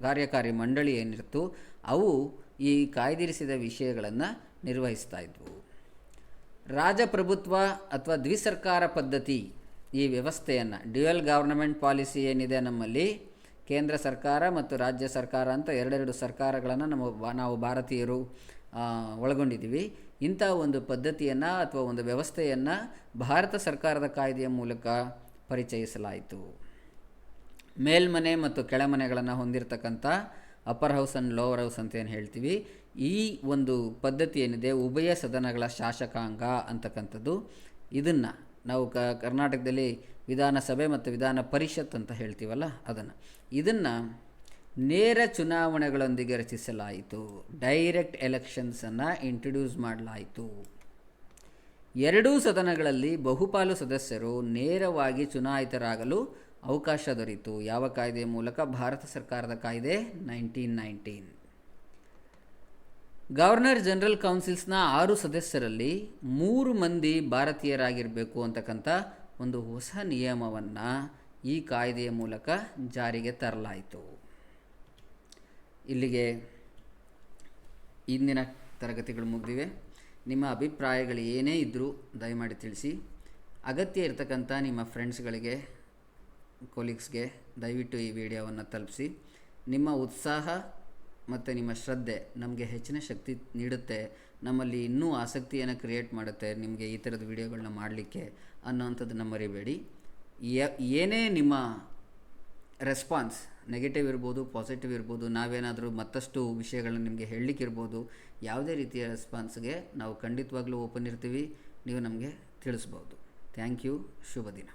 ಕಾರ್ಯಕಾರಿ ಮಂಡಳಿ ಏನಿತ್ತು ಅವು ಈ ಕಾಯ್ದಿರಿಸಿದ ವಿಷಯಗಳನ್ನು ನಿರ್ವಹಿಸ್ತಾ ಇದ್ವು. ರಾಜಪ್ರಭುತ್ವ ಅಥವಾ ದ್ವಿಸರ್ಕಾರ ಪದ್ಧತಿ, ಈ ವ್ಯವಸ್ಥೆಯನ್ನು, ಡ್ಯುಯಲ್ ಗವರ್ನಮೆಂಟ್ ಪಾಲಿಸಿ ಏನಿದೆ ನಮ್ಮಲ್ಲಿ, ಕೇಂದ್ರ ಸರ್ಕಾರ ಮತ್ತು ರಾಜ್ಯ ಸರ್ಕಾರ ಅಂತ ಎರಡೆರಡು ಸರ್ಕಾರಗಳನ್ನು ನಾವು ಭಾರತೀಯರು ಒಳಗೊಂಡಿದ್ದೀವಿ. ಇಂಥ ಒಂದು ಪದ್ಧತಿಯನ್ನು ಅಥವಾ ಒಂದು ವ್ಯವಸ್ಥೆಯನ್ನು ಭಾರತ ಸರ್ಕಾರದ ಕಾಯ್ದೆಯ ಮೂಲಕ ಪರಿಚಯಿಸಲಾಯಿತು. ಮೇಲ್ಮನೆ ಮತ್ತು ಕೆಳಮನೆಗಳನ್ನು ಹೊಂದಿರತಕ್ಕಂಥ upper house and lower house ಅಂತ ಏನು ಹೇಳ್ತೀವಿ, ಈ ಒಂದು ಪದ್ಧತಿ ಏನಿದೆ, ಉಭಯ ಸದನಗಳ ಶಾಸಕಾಂಗ ಅಂತಕ್ಕಂಥದ್ದು ಇದನ್ನು ನಾವು ಕರ್ನಾಟಕದಲ್ಲಿ ವಿಧಾನಸಭೆ ಮತ್ತು ವಿಧಾನ ಪರಿಷತ್ ಅಂತ ಹೇಳ್ತೀವಲ್ಲ ಇದನ್ನು ನೇರ ಚುನಾವಣೆಗಳೊಂದಿಗೆ ರಚಿಸಲಾಯಿತು. ಡೈರೆಕ್ಟ್ ಎಲೆಕ್ಷನ್ಸನ್ನು ಇಂಟ್ರೊಡ್ಯೂಸ್ ಮಾಡಲಾಯಿತು. ಎರಡೂ ಸದನಗಳಲ್ಲಿ ಬಹುಪಾಲು ಸದಸ್ಯರು ನೇರವಾಗಿ ಚುನಾಯಿತರಾಗಲು ಅವಕಾಶ ದೊರೆಯಿತು. ಯಾವ ಕಾಯ್ದೆಯ ಮೂಲಕ? ಭಾರತ ಸರ್ಕಾರದ ಕಾಯ್ದೆ 1919. ಗವರ್ನರ್ ಜನರಲ್ ಕೌನ್ಸಿಲ್ಸ್ನ 6 ಸದಸ್ಯರಲ್ಲಿ 3 ಮಂದಿ ಭಾರತೀಯರಾಗಿರಬೇಕು ಅಂತಕ್ಕಂಥ ಒಂದು ಹೊಸ ನಿಯಮವನ್ನು ಈ ಕಾಯ್ದೆಯ ಮೂಲಕ ಜಾರಿಗೆ ತರಲಾಯಿತು. ಇಲ್ಲಿಗೆ ಇಂದಿನ ತರಗತಿಗಳು ಮುಗಿದಿವೆ. ನಿಮ್ಮ ಅಭಿಪ್ರಾಯಗಳು ಏನೇ ಇದ್ದರೂ ದಯಮಾಡಿ ತಿಳಿಸಿ. ಅಗತ್ಯ ಇರತಕ್ಕಂಥ ನಿಮ್ಮ ಫ್ರೆಂಡ್ಸ್ಗಳಿಗೆ, ಕೊಲೀಗ್ಸ್ಗೆ ದಯವಿಟ್ಟು ಈ ವಿಡಿಯೋವನ್ನು ತಲುಪಿಸಿ. ನಿಮ್ಮ ಉತ್ಸಾಹ ಮತ್ತು ನಿಮ್ಮ ಶ್ರದ್ಧೆ ನಮಗೆ ಹೆಚ್ಚಿನ ಶಕ್ತಿ ನೀಡುತ್ತೆ, ನಮ್ಮಲ್ಲಿ ಇನ್ನೂ ಆಸಕ್ತಿಯನ್ನು ಕ್ರಿಯೇಟ್ ಮಾಡುತ್ತೆ ನಿಮಗೆ ಈ ಥರದ ವಿಡಿಯೋಗಳನ್ನ ಮಾಡಲಿಕ್ಕೆ ಅನ್ನೋವಂಥದ್ದನ್ನು ಮರಿಬೇಡಿ. ಏನೇ ನಿಮ್ಮ ರೆಸ್ಪಾನ್ಸ್ ನೆಗೆಟಿವ್ ಇರ್ಬೋದು, ಪಾಸಿಟಿವ್ ಇರ್ಬೋದು, ನಾವೇನಾದರೂ ಮತ್ತಷ್ಟು ವಿಷಯಗಳನ್ನ ನಿಮಗೆ ಹೇಳಲಿಕ್ಕಿರ್ಬೋದು, ಯಾವುದೇ ರೀತಿಯ ರೆಸ್ಪಾನ್ಸ್ಗೆ ನಾವು ಖಂಡಿತವಾಗ್ಲೂ ಓಪನ್ ಇರ್ತೀವಿ. ನೀವು ನಮಗೆ ತಿಳಿಸ್ಬೋದು. Thank you. ಶುಭ ದಿನ.